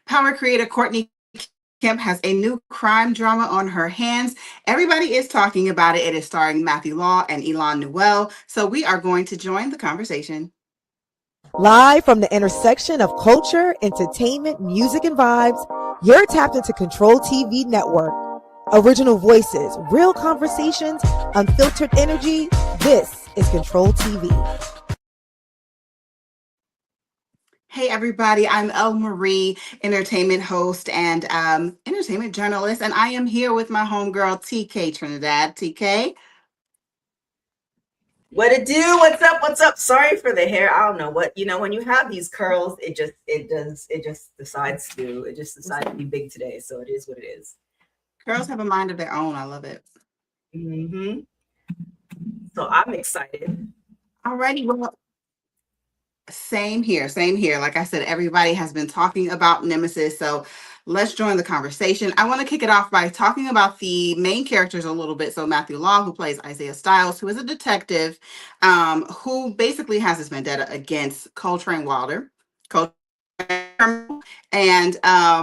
Power creator Courtney Kemp has a new crime drama on her hands. Everybody is talking about it. It is starring Matthew Law and Elon Newell. So we are going to join the conversation. Live from the intersection of culture, entertainment, music, and vibes, you're tapped into Control TV Network. Original voices, real conversations, unfiltered energy. This is Control TV. Hey everybody, I'm El Marie, entertainment host and entertainment journalist, and I am here with my homegirl TK Trinidad. TK. What it do? What's up? What's up? Sorry for the hair. I don't know what, when you have these curls, it just decides to be big today. So it is what it is. Girls have a mind of their own. I love it. Mm-hmm. So I'm excited. Alrighty, well, same here. Like I said, everybody has been talking about Nemesis, so let's join the conversation. I want to kick it off by talking about the main characters a little bit. So Matthew Law, who plays Isaiah Stiles, who is a detective, who basically has this vendetta against Coltrane Wilder. And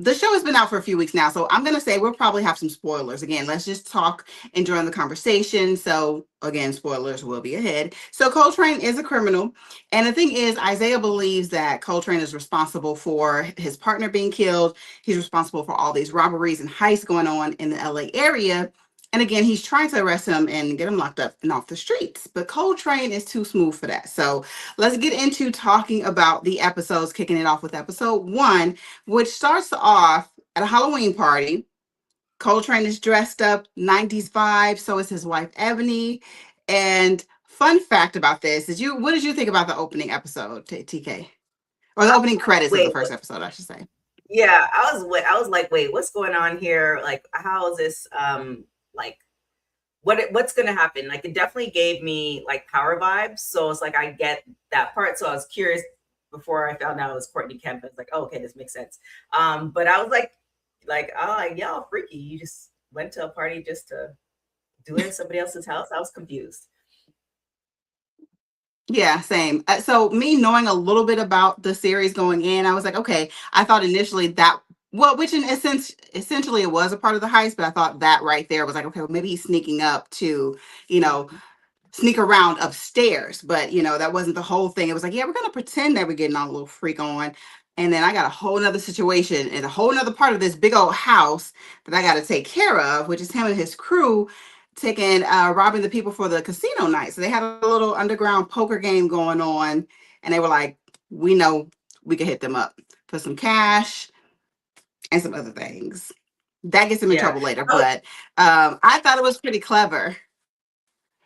the show has been out for a few weeks now, so I'm going to say we'll probably have some spoilers. Again, let's just talk and join the conversation. So again, spoilers will be ahead. So Coltrane is a criminal. And the thing is, Isaiah believes that Coltrane is responsible for his partner being killed. He's responsible for all these robberies and heists going on in the LA area. And again, he's trying to arrest him and get him locked up and off the streets. But Coltrane is too smooth for that. So let's get into talking about the episodes, kicking it off with episode 1, which starts off at a Halloween party. Coltrane is dressed up, 90s vibe. So is his wife, Ebony. And fun fact about this is what did you think about the opening episode, TK? Or the opening credits of the first episode, I should say. Yeah, I was like, wait, what's going on here? Like, how is this like what's gonna happen? Like, it definitely gave me like Power vibes. So it's like I get that part. So I was curious before I found out it was Courtney Kemp. I was like, oh, okay, this makes sense. But I was like, oh, y'all freaky. You just went to a party just to do it in somebody else's house. I was confused. Yeah, same. So me knowing a little bit about the series going in, I was like, okay, I thought initially that, well, which in essence, essentially it was a part of the heist, but I thought that right there was like, okay, well, maybe he's sneaking up to, sneak around upstairs. But, that wasn't the whole thing. It was like, yeah, we're going to pretend that we're getting on a little freak on. And then I got a whole nother situation and a whole nother part of this big old house that I got to take care of, which is him and his crew taking robbing the people for the casino night. So they had a little underground poker game going on, and they were like, we know we can hit them up for some cash and some other things. That gets them in trouble later, but I thought it was pretty clever.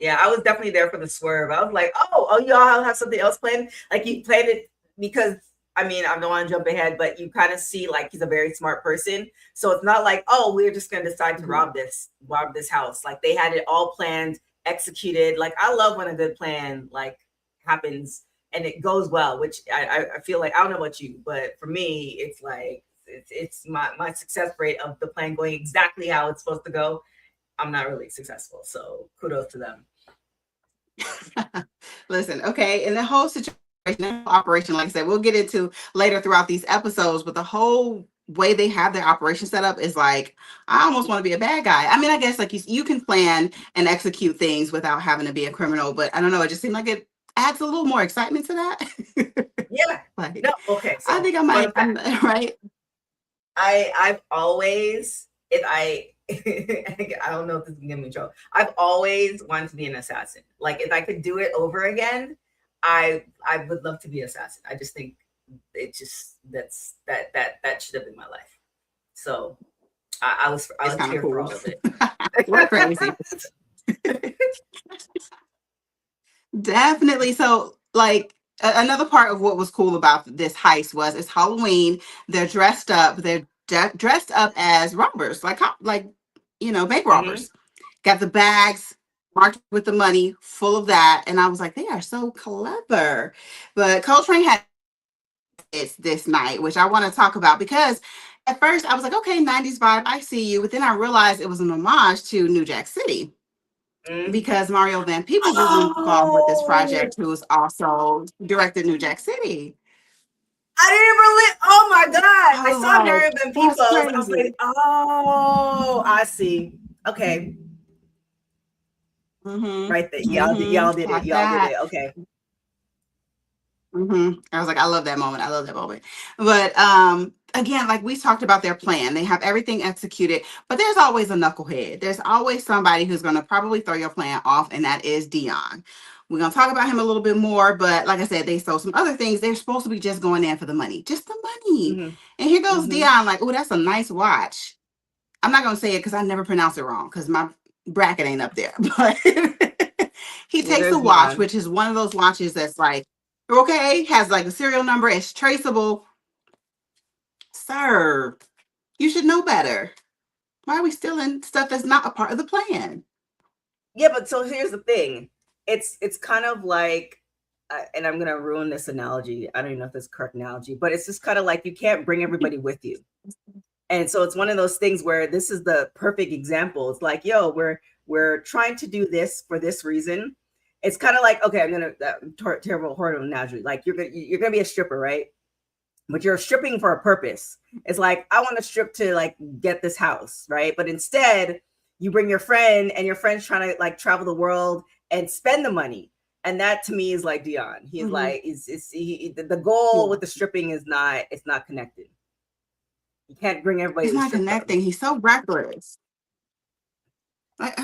Yeah, I was definitely there for the swerve. I was like, oh, y'all have something else planned? Like, you planned it because, I don't want to jump ahead, but you kind of see like he's a very smart person. So it's not like, oh, we're just going to decide to rob this house. Like, they had it all planned, executed. Like, I love when a good plan like happens and it goes well, which I feel like, I don't know about you, but for me, it's like, it's my success rate of the plan going exactly how it's supposed to go. I'm not really successful. So kudos to them. Listen, okay. And the whole situation, operation, like I said, we'll get into later throughout these episodes, but the whole way they have their operation set up is like, I almost want to be a bad guy. I guess like you can plan and execute things without having to be a criminal, but I don't know. It just seemed like it adds a little more excitement to that. Yeah. Like, no, okay. So I think I might, right? I've always, I don't know if this is gonna get me in trouble. I've always wanted to be an assassin. Like, if I could do it over again, I would love to be an assassin. I just think it just that should have been my life. So I was here cool for all of it. We're crazy. Definitely. So like another part of what was cool about this heist was it's Halloween. They're dressed up. They're dressed up as robbers, like bank robbers. Got the bags marked with the money, full of that, and I was like, they are so clever. But Coltrane had this night, which I want to talk about because at first I was like, okay, 90s vibe, I see you, but then I realized it was an homage to New Jack City. Because Mario Van Peebles was involved with this project, who's also directed New Jack City. I didn't even oh my God. I I was saw like, Mary Ben that's Peoples. I was like, crazy. oh, I see. Okay. Right there. Y'all did it. Like Y'all did that. it. Okay. I was like, I love that moment. I love that moment. But again, like we talked about their plan, they have everything executed, but there's always a knucklehead. There's always somebody who's going to probably throw your plan off, and that is Dion. We're going to talk about him a little bit more, but like I said, they sold some other things. They're supposed to be just going in for the money, just the money. Mm-hmm. And here goes Mm-hmm. Dion, like, oh, that's a nice watch. I'm not going to say it because I never pronounce it wrong because my bracket ain't up there, but he Yeah, takes a there's watch, Dion. which is one of those watches that's like, okay, has like a serial number, it's traceable. Sir, you should know better. Why are we stealing stuff that's not a part of the plan? Yeah, but so here's the thing. It's kind of like, and I'm gonna ruin this analogy. I don't even know if this is correct analogy, but it's just kind of like you can't bring everybody with you. And so it's one of those things where this is the perfect example. It's like, yo, we're trying to do this for this reason. It's kind of like, okay, I'm gonna terrible horrible analogy. Like you're gonna be a stripper, right? But you're stripping for a purpose. It's like, I want to strip to like get this house, right? But instead, you bring your friend, and your friend's trying to like travel the world and spend the money. And that to me is like Dion. He's Mm-hmm. like, the goal Yeah. with the stripping is not, it's not connected. You can't bring everybody He's to the not strip club. connecting. He's so reckless. Like,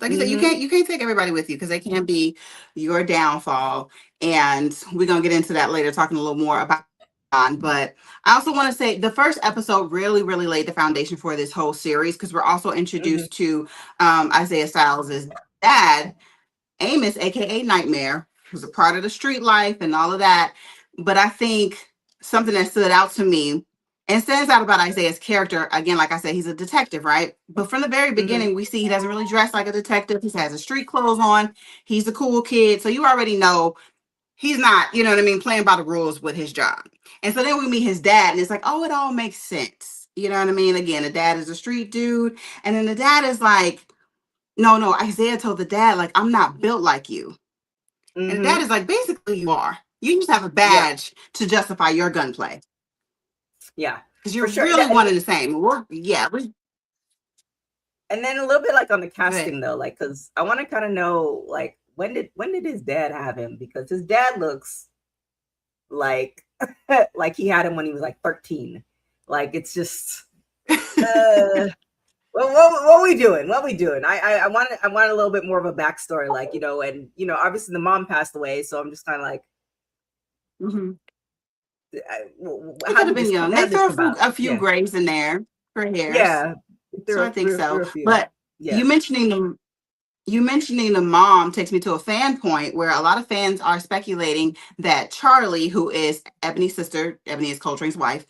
like I said, Mm-hmm. you can't take everybody with you because they can be your downfall. And we're gonna get into that later, talking a little more about on. But I also want to say the first episode really, really laid the foundation for this whole series because we're also Mm-hmm. introduced to Isaiah Styles' dad, Amos, aka Nightmare, who's a part of the street life and all of that. But I think something that stood out to me and stands out about Isaiah's character, again, like I said, he's a detective, right? But from the very Mm-hmm. beginning, we see he doesn't really dress like a detective. He has his street clothes on. He's a cool kid. So you already know he's not, you know what I mean, playing by the rules with his job. And so then we meet his dad, and it's like, oh, it all makes sense. You know what I mean? Again, the dad is a street dude. And then the dad is like, no, Isaiah told the dad, like, I'm not built like you. And the dad Mm-hmm. is like, basically, you are. You just have a Yeah. badge to justify your gunplay Yeah. because For you're sure. really one and the same. And then a little bit like on the But casting though, like, because I want to kind of know, like, when did his dad have him? Because his dad looks like like he had him when he was like 13. Like, it's just uh what we doing? What we doing? I wanted a little bit more of a backstory, like, and obviously the mom passed away, so I'm just kind of like, mhm. He how could have did been this come? young. How They did this threw come about? a few Yeah, grays in there for hairs, yeah, so I think threw so. a few. But Yeah. you mentioning the you mentioning the mom takes me to a fan point where a lot of fans are speculating that Charlie, who is Ebony's sister, Ebony is Coltrane's wife,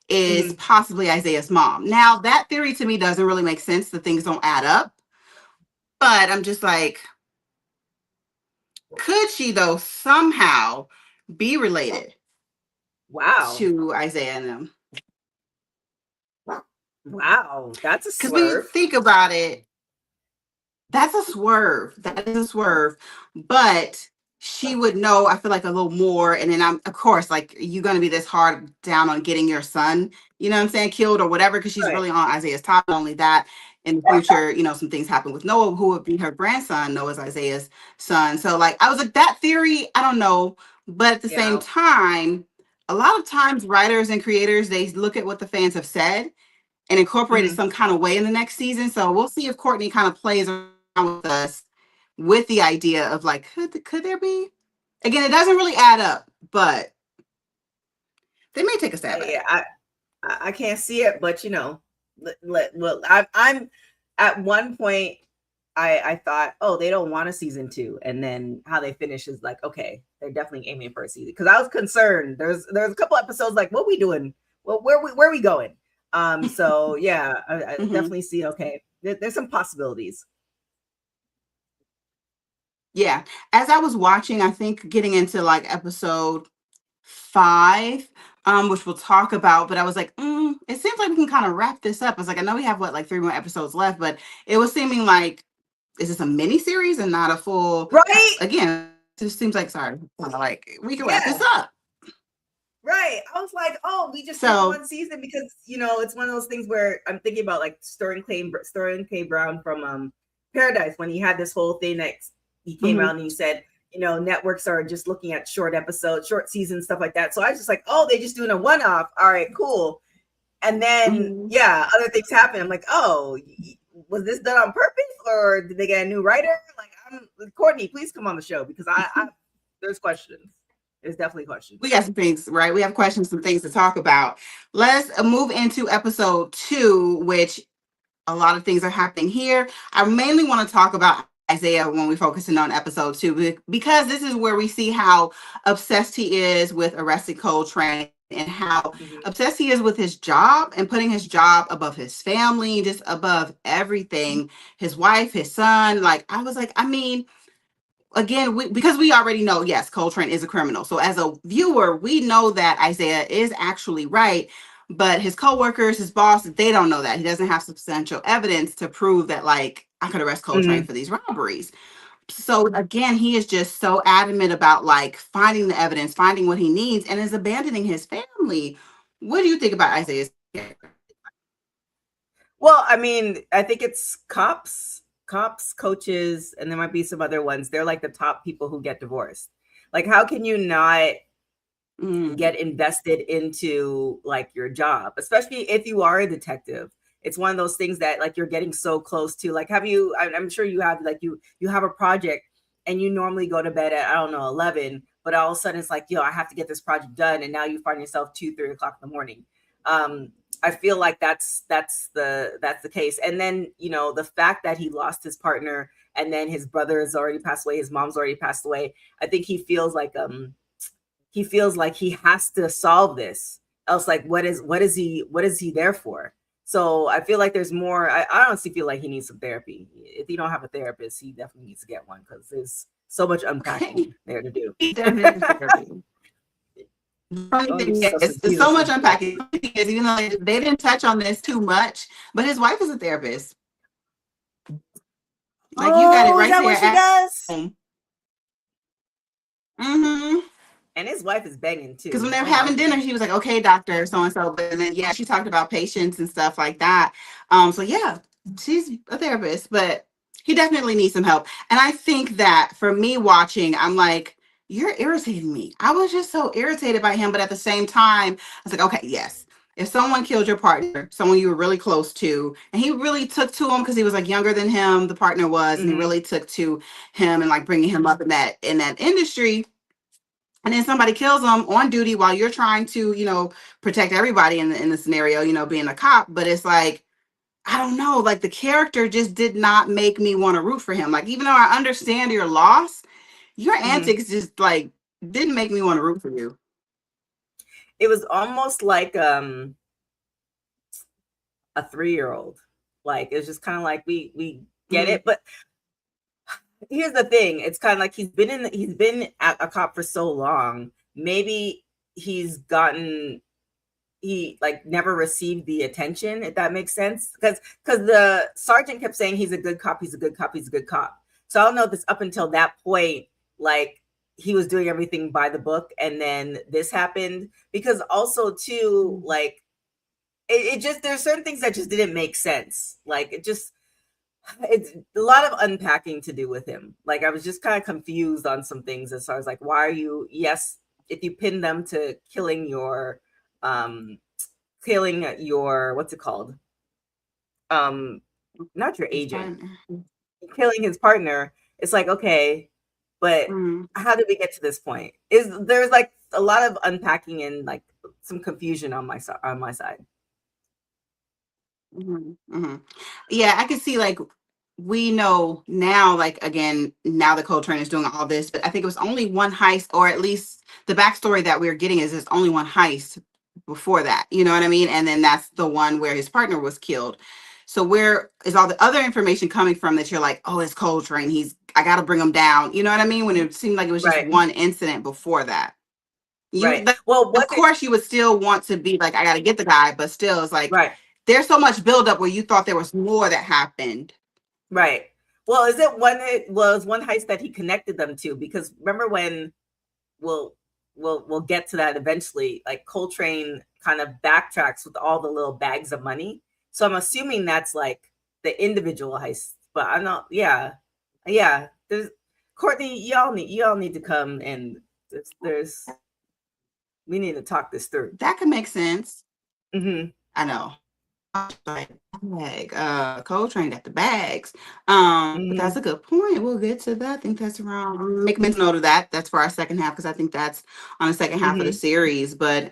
is Hmm. possibly Isaiah's mom. Now, that theory to me doesn't really make sense. The things don't add up. But I'm just like, could she, though, somehow be related Wow. to Isaiah and them? Wow, that's a Because when you swerve. think about it, that's a swerve. That is a swerve. But she would know, I feel like, a little more. And then I'm, of course, like, you're going to be this hard down on getting your son, you know what I'm saying, killed or whatever, because she's Right. really on Isaiah's top. Not only that, in the future, some things happen with Noah, who would be her grandson. Noah's Isaiah's son. So, like, I was like, that theory, I don't know. But at the same Yeah. time, a lot of times writers and creators, they look at what the fans have said and incorporate it Hmm. some kind of way in the next season. So we'll see if Courtney kind of plays around with us with the idea of like, could there be? Again, it doesn't really add up, but they may take a stab at Yeah, it. I can't see it, but well, I'm at one point I thought, oh, they don't want a season 2, and then how they finish is like, okay, they're definitely aiming for a season, because I was concerned. There's a couple episodes like, what we doing? Well, where we going? So yeah, I Mm-hmm. definitely see. Okay, there's some possibilities. Yeah. As I was watching, I think getting into like episode 5, which we'll talk about, but I was like, it seems like we can kind of wrap this up. I was like, I know we have what, like 3 more episodes left, but it was seeming like, is this a mini series and not a full? Right? Again, it just seems like, sorry, like we can wrap this Yeah. up. Right. I was like, oh, we just did So, one season because it's one of those things where I'm thinking about like Sterling K. Brown from Paradise, when he had this whole thing that he came mhm, out and he said, networks are just looking at short episodes, short seasons, stuff like that. So I was just like, oh, they just doing a one-off. All right, cool. And then mhm. yeah, other things happen. I'm like, oh, was this done on purpose or did they get a new writer? Like, Courtney, please come on the show because I there's questions. There's definitely questions. We got some things, right? We have questions, some things to talk about. Let's move into episode 2, which a lot of things are happening here. I mainly want to talk about Isaiah when we're focusing on episode 2, because this is where we see how obsessed he is with arrested Coltrane and how Mhm. obsessed he is with his job and putting his job above his family, just above everything, his wife, his son. Like, I was like, I mean, again, because we already know, yes, Coltrane is a criminal. So as a viewer, we know that Isaiah is actually right, but his coworkers, his boss, they don't know that. He doesn't have substantial evidence to prove that, like, I could arrest Coltrane Mhm. for these robberies. So again, he is just so adamant about like finding the evidence, finding what he needs, and is abandoning his family. What do you think about Isaiah's character? Well, I mean, I think it's cops, coaches, and there might be some other ones. They're like the top people who get divorced. Like, how can you not Mm, get invested into like your job, especially if you are a detective? It's one of those things that like you're getting so close to. Like, I'm sure you have, like, you have a project and you normally go to bed at, I don't know, 11, but all of a sudden it's like, I have to get this project done, and now you find yourself 2-3 o'clock in the morning. um I feel like that's the case. And then the fact that he lost his partner, and then his brother has already passed away, his mom's already passed away. I think he feels like he has to solve this, else like what is he there for? So I feel like there's more. I honestly feel like he needs some therapy. If he don't have a therapist, he definitely needs to get one, because there's so much unpacking okay. there to do. He does need therapy. The funny Oh, thing is, substance it's abuse so is much some unpacking. The funny thing is, even though they didn't touch on this too much, but his wife is a therapist. Like, you got it Oh, is right that there what she at does? home. Mm-hmm. And his wife is banging Because when too. they were Oh my having dinner, goodness. she was like, "Okay, doctor, so and so." But then, yeah, she talked about patients and stuff like that. So yeah, she's a therapist, but he definitely needs some help. And I think that for me watching, I'm like, "You're irritating me." I was just so irritated by him, but at the same time, I was like, "Okay, yes." If someone killed your partner, someone you were really close to, and he really took to him because he was like younger than him, the partner was, and he Hmm. really took to him and like bringing him up in that industry, and then somebody kills them on duty while you're trying to, protect everybody in the scenario, being a cop. But it's like, I don't know, like the character just did not make me want to root for him. Like, even though I understand your loss, your Hmm. antics just like didn't make me want to root for you. It was almost like a 3-year-old. Like, it's just kind of like we get Mm-hmm. it, but here's the thing. It's kind of like he's been a cop for so long. Maybe he's gotten he like never received the attention, if that makes sense, because the sergeant kept saying he's a good cop, he's a good cop, he's a good cop. So I don't know if it's up until that point, like, he was doing everything by the book, and then this happened. Because also too, like, it just, there's certain things that just didn't make sense. Like, it's a lot of unpacking to do with him. Like, I was just kind of confused on some things, as far as like, why are you, yes, if you pin them to um killing your, what's it called, um not your It's agent, fine. killing his partner, it's like, okay, but Mm-hmm. how did we get to this point? Is there's like a lot of unpacking and like some confusion on my side. Mm-hmm. Mm-hmm. Yeah, I can see like we know now, like again, now the Coltrane is doing all this, but I think it was only one heist, or at least the backstory that we're getting is there's only one heist before that. You know what I mean? And then that's the one where his partner was killed. So where is all the other information coming from that you're like, oh, it's Coltrane. I got to bring him down. You know what I mean? When it seemed like it was just Right. one incident before that. Right. Well, Of was it course, you would still want to be like, I got to get the guy, but still, it's like right? there's so much buildup where you thought there was more that happened. Right. Well, is it one heist that he connected them to? Because remember when, well, we'll get to that eventually. Like Coltrane kind of backtracks with all the little bags of money. So I'm assuming that's like the individual heist, but I'm not. Yeah, yeah. There's Courtney. Y'all need to come, and there's we need to talk this through. That could make sense. Mm-hmm. I know. Coltrane got the bags. But that's a good point. We'll get to that. I think that's around. Make a mental note of that. That's for our second half because I think that's on the second half of the series. But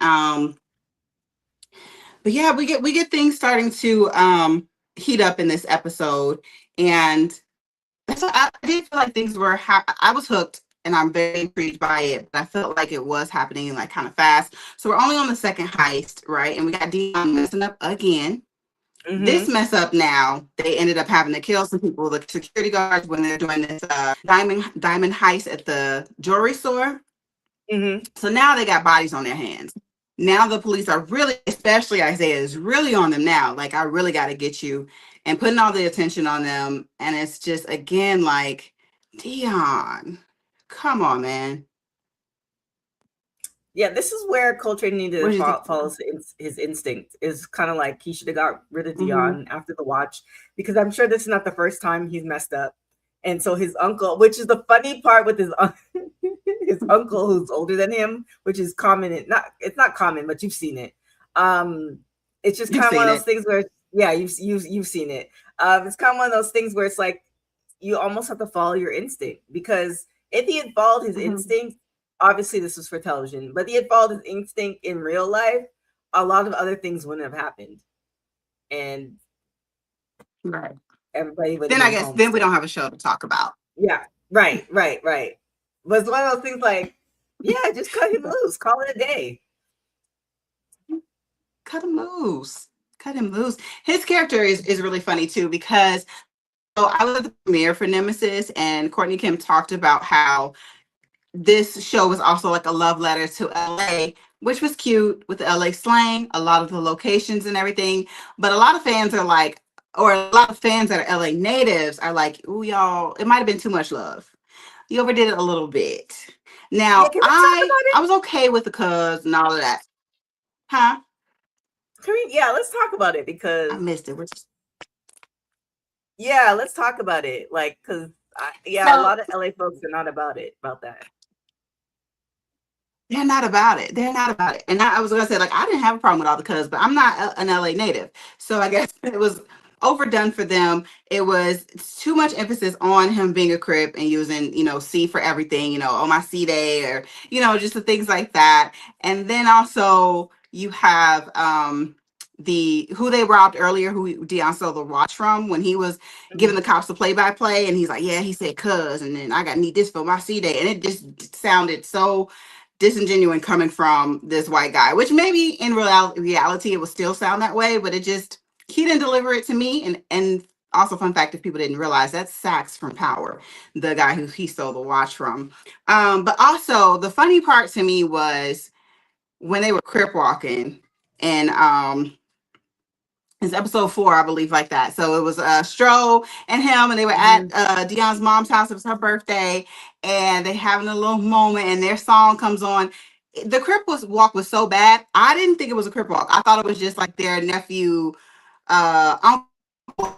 yeah, we get things starting to heat up in this episode, and that's what I did feel like things were. I was hooked. And I'm very intrigued by it, but I felt like it was happening like kind of fast. So we're only on the second heist, right? And we got Dion messing up again. This mess up now, they ended up having to kill some people, the security guards, when they're doing this diamond heist at the jewelry store. So now they got bodies on their hands. Now the police are really, especially Isaiah, is really on them now. Like, I really got to get you, and putting all the attention on them. And it's just, again, like, Dion, come on, man. Yeah, this is where Coltrane needed to follow his instinct. Is kind of like he should have got rid of Dion after the watch, because I'm sure this is not the first time he's messed up. And so his uncle, which is the funny part with his uncle who's older than him, which is common. It's not common, but you've seen it. It's just kind of one of those things where, yeah, you've seen it. It's kind of one of those things where it's like you almost have to follow your instinct, because if he had followed his instinct, obviously this was for television, but he had followed his instinct in real life, a lot of other things wouldn't have happened. And right. Everybody would then I guess then we don't have a show to talk about. Yeah, right. But it's one of those things like, yeah, just cut him loose, call it a day. Cut him loose. His character is really funny too, because I was at the premiere for Nemesis, and Courtney Kim talked about how this show was also like a love letter to LA, which was cute with the LA slang, a lot of the locations and everything. But a lot of fans are like, or a lot of fans that are LA natives are like, ooh, y'all, it might have been too much love. You overdid it a little bit. Now, Yeah, I was okay with the cuz and all of that. Huh? Yeah, let's talk about it, because I missed it. Yeah, let's talk about it. Like, because a lot of LA folks are not about that. They're not about it. And I was gonna say, like, I didn't have a problem with all the cuz, but I'm not an LA native, so I guess it was overdone for them. It was too much emphasis on him being a Crip and using, C for everything, on my C day, or just the things like that. And then also you have who they robbed earlier, who Dion stole the watch from, when he was giving the cops the play-by-play, and he's like, yeah, he said cuz, and then I got need this for my C day, and it just sounded so disingenuous coming from this white guy, which maybe in reality it would still sound that way, but he didn't deliver it to me. And also, fun fact, if people didn't realize, that's Sax from Power, the guy who he stole the watch from. But also the funny part to me was when they were crip walking, and it's episode 4, I believe, like that. So it was Stro and him, and they were at Dion's mom's house. It was her birthday, and they having a little moment, and their song comes on. The crip walk was so bad. I didn't think it was a crip walk. I thought it was just like their nephew uncle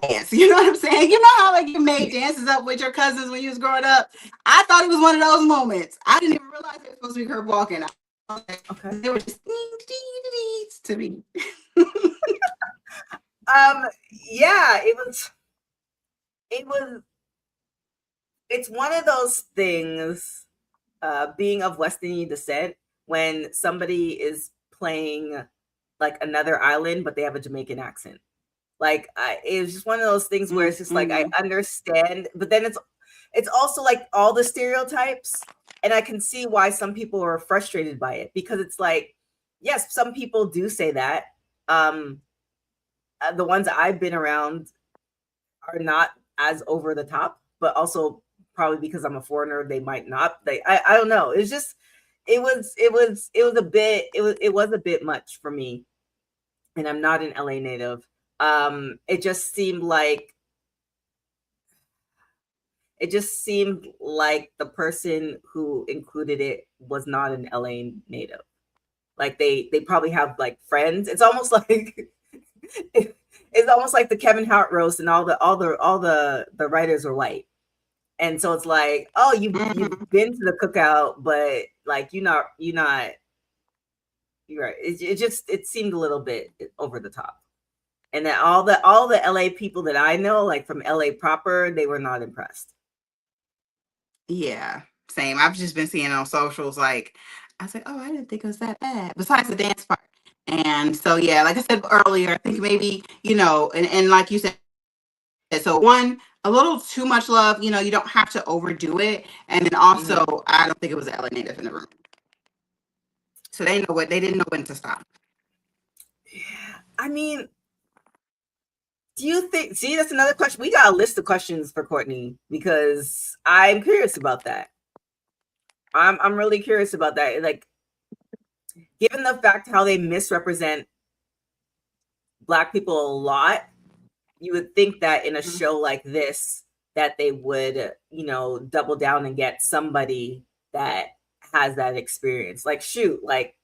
dance. You know what I'm saying? You know how like you made dances up with your cousins when you was growing up? I thought it was one of those moments. I didn't even realize it was supposed to be crip walking. Okay. They were just to me. Yeah, it's one of those things, being of West Indian descent, when somebody is playing like another island, but they have a Jamaican accent. Like, it was just one of those things where it's just like, I understand, but then it's also like all the stereotypes, and I can see why some people are frustrated by it, because it's like, yes, some people do say that. The ones I've been around are not as over the top, but also probably because I'm a foreigner, they might not. I don't know. It's just it was a bit much for me, and I'm not an LA native. It just seemed like it just seemed like the person who included it was not an LA native. Like they probably have like friends. It's almost like it's almost like the Kevin Hart roast, and all the writers are white, and so it's like, oh, you've been to the cookout, but like you're not you're right. It seemed a little bit over the top, and that all the LA people that I know, like from LA proper, they were not impressed. Yeah, same. I've just been seeing on socials, like, I was like, oh, I didn't think it was that bad, besides the dance part. And so, yeah, like I said earlier, I think maybe, and like you said, so one, a little too much love, you don't have to overdo it. And then also, I don't think it was an LA native in the room. So they didn't know when to stop. Yeah, I mean, do you think? See, that's another question. We got a list of questions for Courtney because I'm curious about that. I'm really curious about that. Like, given the fact how they misrepresent Black people a lot, you would think that in a show like this, that they would, double down and get somebody that has that experience. Like, shoot, like,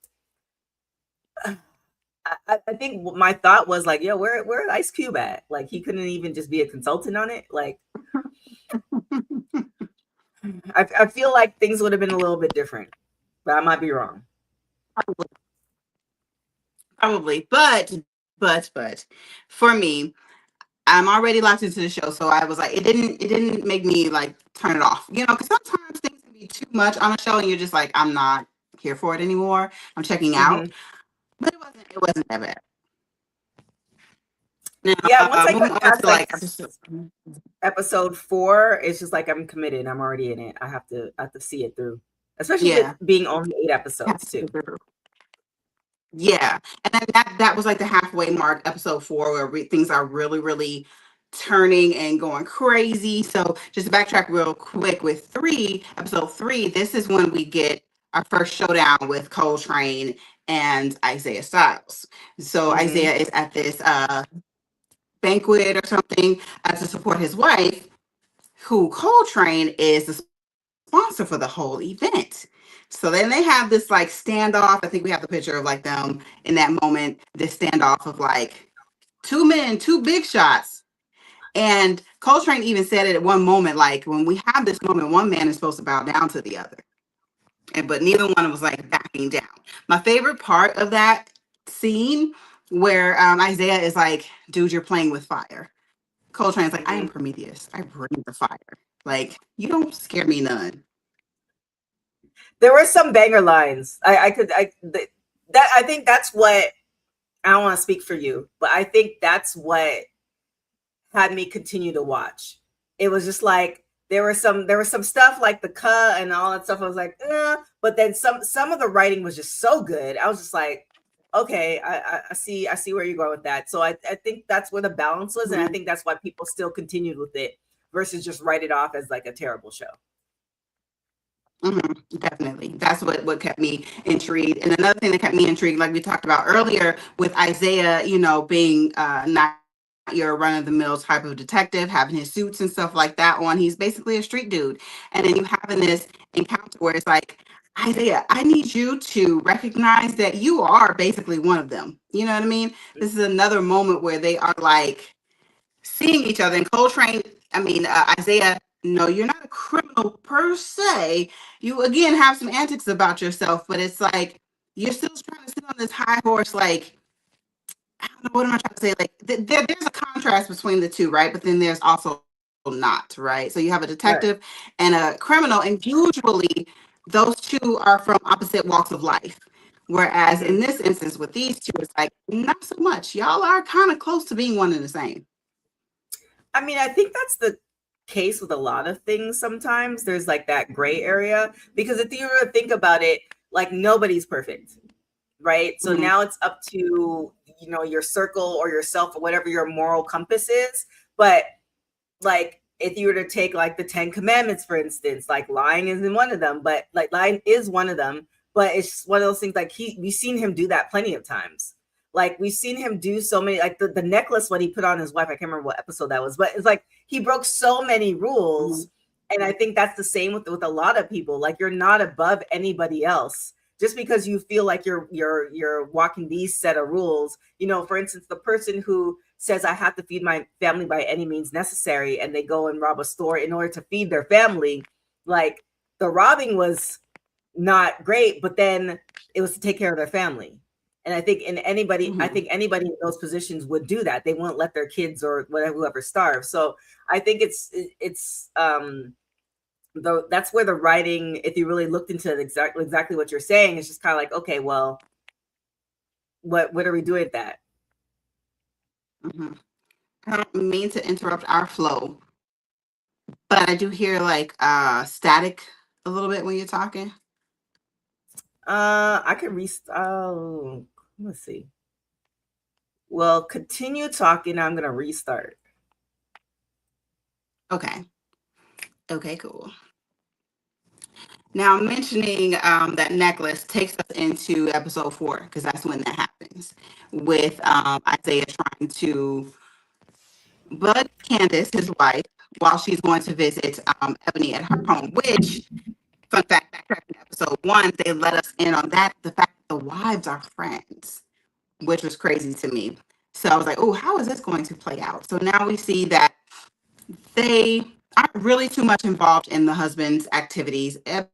I think my thought was like, yo, where Ice Cube at? Like, he couldn't even just be a consultant on it. Like, I feel like things would have been a little bit different, but I might be wrong. Probably, but for me, I'm already locked into the show, so I was like, it didn't make me like turn it off, because sometimes things can be too much on a show, and you're just like, I'm not here for it anymore. I'm checking out, but it wasn't that bad. Now, Yeah, once I moving got on past to like episode. episode 4, it's just like I'm committed. I'm already in it. I have to see it through, especially Yeah, with being only 8 episodes too. yeah, and then that was like the halfway mark, episode 4, where things are really, really turning and going crazy. So just to backtrack real quick with episode 3, this is when we get our first showdown with Coltrane and Isaiah Styles. So Isaiah is at this banquet or something to support his wife, who Coltrane is the sponsor for the whole event. So then they have this like standoff. I think we have the picture of like them in that moment, this standoff of like 2 men, 2 big shots. And Coltrane even said it at one moment, like, when we have this moment, one man is supposed to bow down to the other. But neither one was like backing down. My favorite part of that scene where Isaiah is like, dude, you're playing with fire. Coltrane's like, I am Prometheus. I bring the fire. Like, you don't scare me none. There were some banger lines. I think that's what, I don't want to speak for you, but I think that's what had me continue to watch. It was just like there was some stuff like the cut and all that stuff. I was like, but then some of the writing was just so good. I was just like, okay, I see where you're going with that. So I think that's where the balance was, and I think that's why people still continued with it versus just write it off as like a terrible show. Definitely. That's what kept me intrigued. And another thing that kept me intrigued, like we talked about earlier, with Isaiah, being not your run-of-the-mill type of detective, having his suits and stuff like that on. He's basically a street dude. And then you having this encounter where it's like, Isaiah, I need you to recognize that you are basically one of them. You know what I mean? This is another moment where they are like seeing each other. And Coltrane, Isaiah, no, you're not a criminal per se. You again have some antics about yourself, but it's like you're still trying to sit on this high horse. Like, I don't know, what am I trying to say? Like, there's a contrast between the two, right? But then there's also not, right? So you have a detective and a criminal, and usually those two are from opposite walks of life. Whereas in this instance with these two, it's like not so much. Y'all are kind of close to being one and the same. I mean, I think that's the case with a lot of things. Sometimes there's like that gray area, because if you were to think about it, like nobody's perfect, right? So now it's up to, your circle or yourself or whatever your moral compass is. But like, if you were to take like the 10 commandments, for instance, like lying isn't one of them, but like lying is one of them. But it's one of those things, like we've seen him do that plenty of times. Like we've seen him do so many, like the necklace, what he put on his wife. I can't remember what episode that was, but it's like he broke so many rules And I think that's the same with a lot of people. Like, you're not above anybody else just because you feel like you're walking these set of rules. You know, for instance, the person who says I have to feed my family by any means necessary, and they go and rob a store in order to feed their family. Like, the robbing was not great, but then it was to take care of their family. And I think I Mhm. think anybody in those positions would do that. They won't let their kids or whatever, whoever, starve. So I think it's though that's where the writing, if you really looked into it, exactly what you're saying, is just kind of like, okay, well, what are we doing with that? Mhm. I don't mean to interrupt our flow, but I do hear like static a little bit when you're talking. I could restart. Oh, let's see. Well, continue talking. I'm gonna restart. Okay. Okay, cool. Now, mentioning that necklace takes us into episode 4, because that's when that happens with Isaiah trying to bug Candace, his wife, while she's going to visit Ebony at her home, which, fun fact, backtracking to episode 1, they let us in on that, the fact that the wives are friends, which was crazy to me. So I was like, oh, how is this going to play out? So now we see that they aren't really too much involved in the husband's activities. Ebony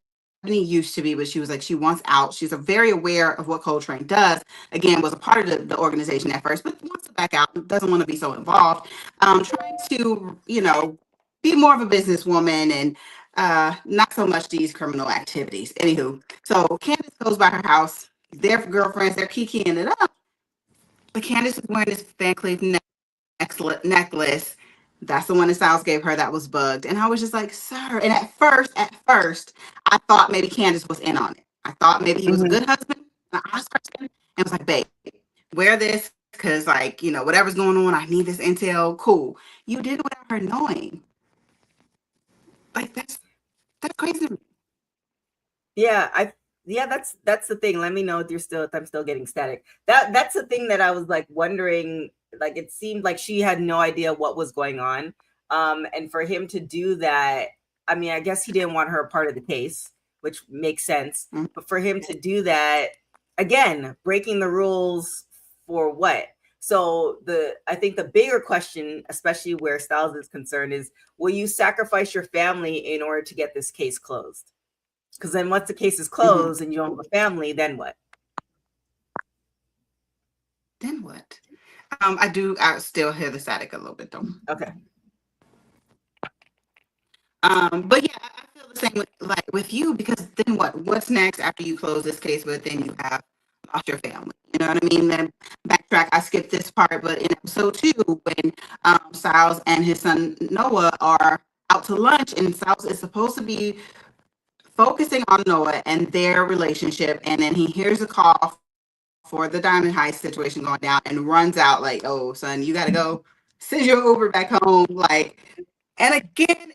used to be, but she was like, she wants out. She's very aware of what Coltrane does. Again, was a part of the organization at first, but wants to back out, doesn't want to be so involved. Trying to, be more of a businesswoman and not so much these criminal activities. Anywho, so Candace goes by her house. Their girlfriends, they're kikiing it up. But Candace is wearing this Van Cleef necklace. That's the one that Styles gave her that was bugged. And I was just like, sir. And at first, I thought maybe Candace was in on it. I thought maybe he was a Mhm. good husband, an honest person, and was like, babe, wear this because, like, whatever's going on, I need this intel. Cool. You did it without her knowing. Like, that's crazy. Yeah, that's the thing. Let me know if I'm still getting static. That's the thing that I was like wondering. Like, it seemed like she had no idea what was going on. And for him to do that, I mean, I guess he didn't want her a part of the case, which makes sense. Mm-hmm. But for him to do that, again, breaking the rules for what? So I think the bigger question, especially where Styles is concerned, is will you sacrifice your family in order to get this case closed? Because then once the case is Mm-hmm. closed and you don't have a family, then what? Then what? I still hear the static a little bit though. Okay. But yeah, I feel the same with you, because then what? What's next after you close this case? But then you have lost your family. You know what I mean? Then backtrack. I skipped this part, but in episode 2, when Styles and his son Noah are out to lunch, and Styles is supposed to be focusing on Noah and their relationship, and then he hears a call for the Diamond Heist situation going down, and runs out like, "Oh, son, you gotta go. Send your Uber back home." Like, and again,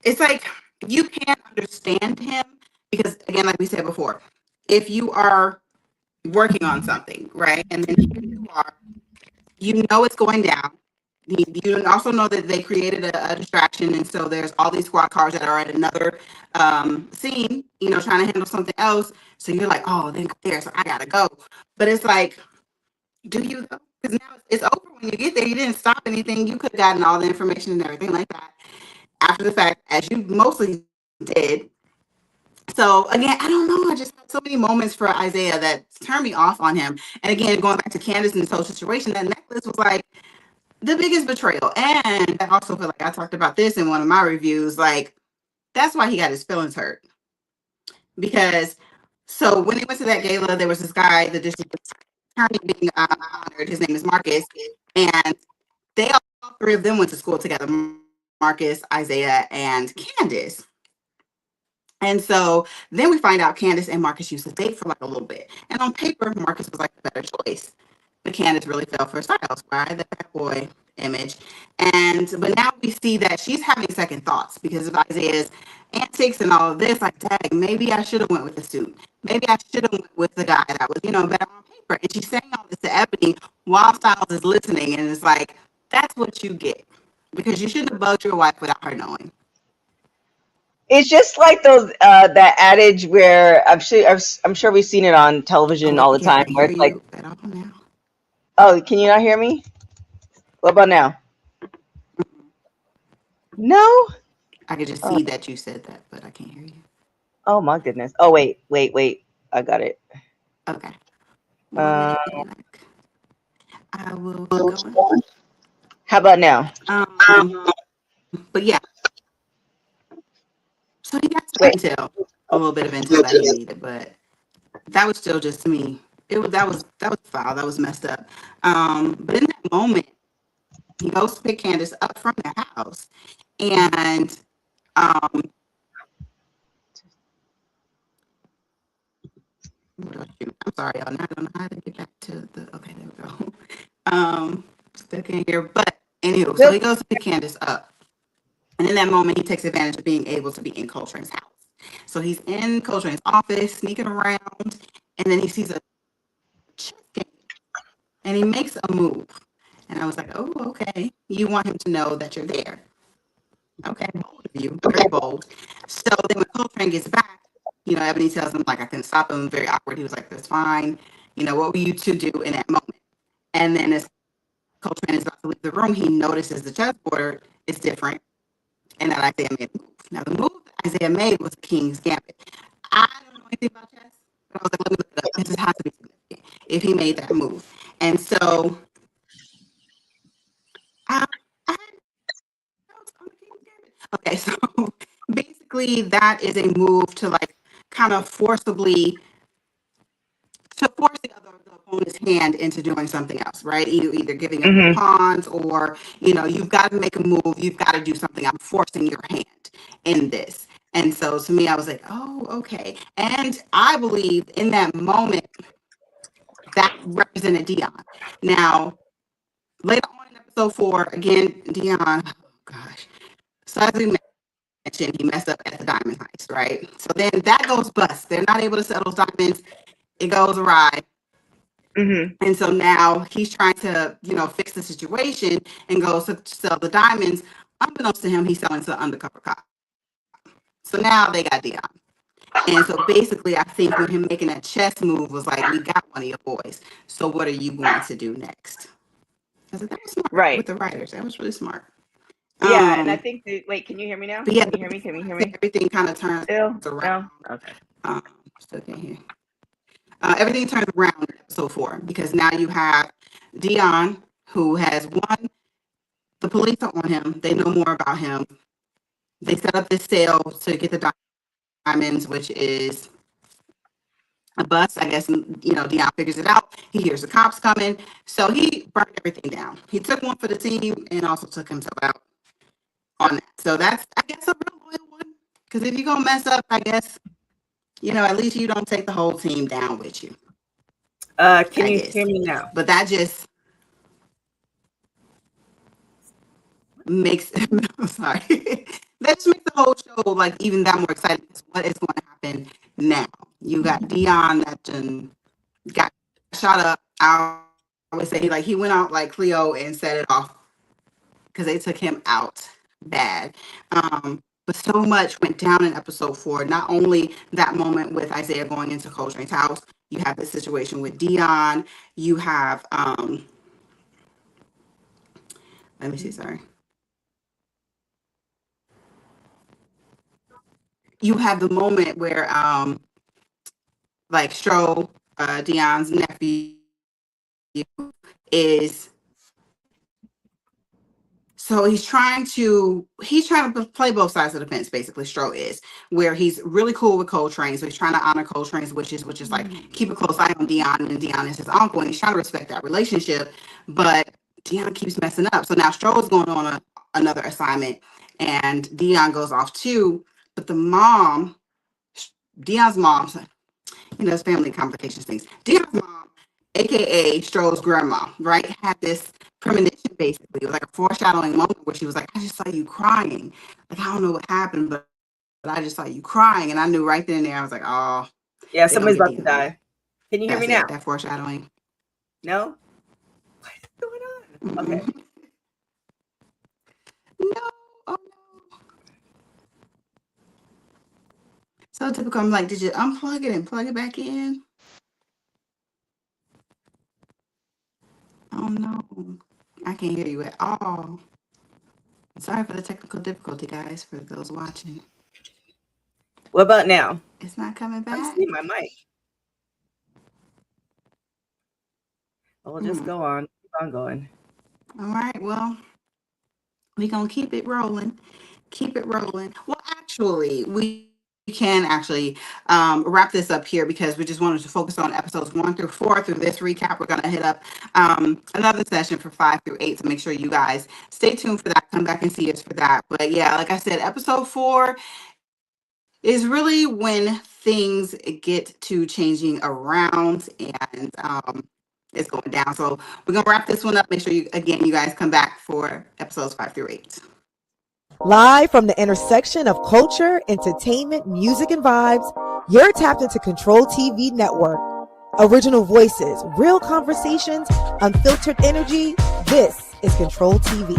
it's like you can't understand him because, again, like we said before, if you are working on something, right, and then here you are, it's going down. You also know that they created a distraction, and so there's all these squad cars that are at another scene, trying to handle something else. So you're like, oh, they go there, so I gotta go. But it's like, do you? Because now it's over when you get there. You didn't stop anything. You could have gotten all the information and everything like that after the fact, as you mostly did. So again, I don't know. I just had so many moments for Isaiah that turned me off on him. And again, going back to Candace and the whole situation, that necklace was like the biggest betrayal. And I also feel like I talked about this in one of my reviews. Like, that's why he got his feelings hurt. Because so when they went to that gala, there was this guy, the district attorney being honored. His name is Marcus. And they all three of them went to school together. Marcus, Isaiah, and Candace. And so then we find out Candace and Marcus used to date for like a little bit. And on paper, Marcus was like the better choice. But Candace really fell for Styles, right? The bad boy image. But now we see that she's having second thoughts because of Isaiah's antics and all of this. Like, dang, maybe I should have went with the suit. Maybe I should have went with the guy that was, better on paper. And she's saying all this to Ebony while Styles is listening. And it's like, that's what you get. Because you shouldn't have bugged your wife without her knowing. It's just like those that adage where I'm sure we've seen it on Oh television wait, all the yeah, I time, can where hear it's like, you at all now. oh, can you not hear me? What about now? No. I could just Oh, see that you said that, but I can't hear you. oh my goodness. Oh wait. I got it. Okay. One Uh, minute and I will keep going. how about now? But yeah, so he got some Wait. intel, a little bit of intel that he needed, but that was still just to me. It was that was foul. That was messed up. But in that moment, he goes to pick Candace up from the house, and um, I'm sorry, y'all. Now I don't know how to get back to the. Okay, there we go. Still can't hear, but anywho, so he Yep. goes to pick Candace up, and in that moment, he takes advantage of being able to be in Coltrane's house. So he's in Coltrane's office, sneaking around, and then he sees a chess game, and he makes a move. And I was like, oh, okay. You want him to know that you're there. Okay, bold of you, very bold. So then when Coltrane gets back, Ebony tells him, like, I couldn't stop him, very awkward. He was like, that's fine. What were you to do in that moment? And then as Coltrane is about to leave the room, he notices the chessboard is different and that Isaiah made a move. Now, the move that Isaiah made was the King's Gambit. I don't know anything about chess, but I was like, let me look it up. This has to be significant if he made that move. And so I had notes on the King's Gambit. Okay, so basically that is a move to like kind of forcibly to force the opponent's hand into doing something else, right? Either giving up your Mm-hmm. pawns or, you've got to make a move. You've got to do something. I'm forcing your hand in this. And so to me, I was like, oh, okay. And I believe in that moment that represented Dion. Now, later on in episode 4, again, Dion, oh gosh. So as we mentioned, he messed up at the diamond heist, right? So then that goes bust. They're not able to sell those diamonds. It goes awry. Mm-hmm. And so now he's trying to, fix the situation and goes to sell the diamonds. Unbeknownst to him, he's selling to the undercover cop. So now they got Dion. And so basically, I think with him making that chess move was like, we got one of your boys. So what are you going to do next? I was like, that was smart Right. with the writers. That was really smart. Yeah, and I think wait, can you hear me now? But yeah, Can you hear me? Can you hear me? everything kind of turns Still? around. No? Okay. Still can't hear. Everything turns around in episode 4 because now you have Dion, who has won. The police are on him. They know more about him. They set up this sale to get the diamonds, which is a bust. I guess, Dion figures it out. He hears the cops coming. So he burned everything down. He took one for the team and also took himself out on that. So that's, I guess, a real loyal one. Because if you're going to mess up, I guess, at least you don't take the whole team down with you. Can I you guess. hear me now? But that just makes sorry. That just makes the whole show like even that more exciting. What is going to happen now? You got Dion that got shot up. I always say like he went out like Cleo and set it off because they took him out bad. But so much went down in episode 4. Not only that moment with Isaiah going into Coltrane's house, you have the situation with Dion. You have let me see, sorry. You have the moment where like Stro, Dion's nephew, is so he's trying to play both sides of the fence. Basically, Stro is where he's really cool with Coltrane, so he's trying to honor Coltrane's wishes, which is like keep a close eye on Dion, and Dion is his uncle, and he's trying to respect that relationship. But Dion keeps messing up, so now Stro is going on another assignment, and Dion goes off too. But Dion's mom, it's family complications things. Dion's mom, aka Stroh's grandma, right, had this premonition basically. It was like a foreshadowing moment where she was like, I just saw you crying. Like, I don't know what happened, but I just saw you crying. And I knew right then and there, I was like, oh, Yeah, they're going somebody's to get about to Dion. die. Can you hear me That's now? it, that foreshadowing. No? What is going on? Okay. No, oh no. So typical. I'm like, did you unplug it and plug it back in? Oh no, I can't hear you at all. Sorry for the technical difficulty, guys, for those watching. What about now? It's not coming I'm back. seeing my mic. We'll just go on. Keep on going. All right, well, we're going to keep it rolling. Keep it rolling. Well, actually, we can actually wrap this up here because we just wanted to focus on episodes 1 through 4. Through this recap, we're going to hit up another session for 5 through 8. So make sure you guys stay tuned for that. Come back and see us for that. But yeah, like I said, episode 4 is really when things get to changing around and it's going down. So we're going to wrap this one up. Make sure you guys come back for episodes 5 through 8. Live from the intersection of culture, entertainment, music, and vibes, you're tapped into Control TV Network. Original voices, real conversations, unfiltered energy. This is Control TV.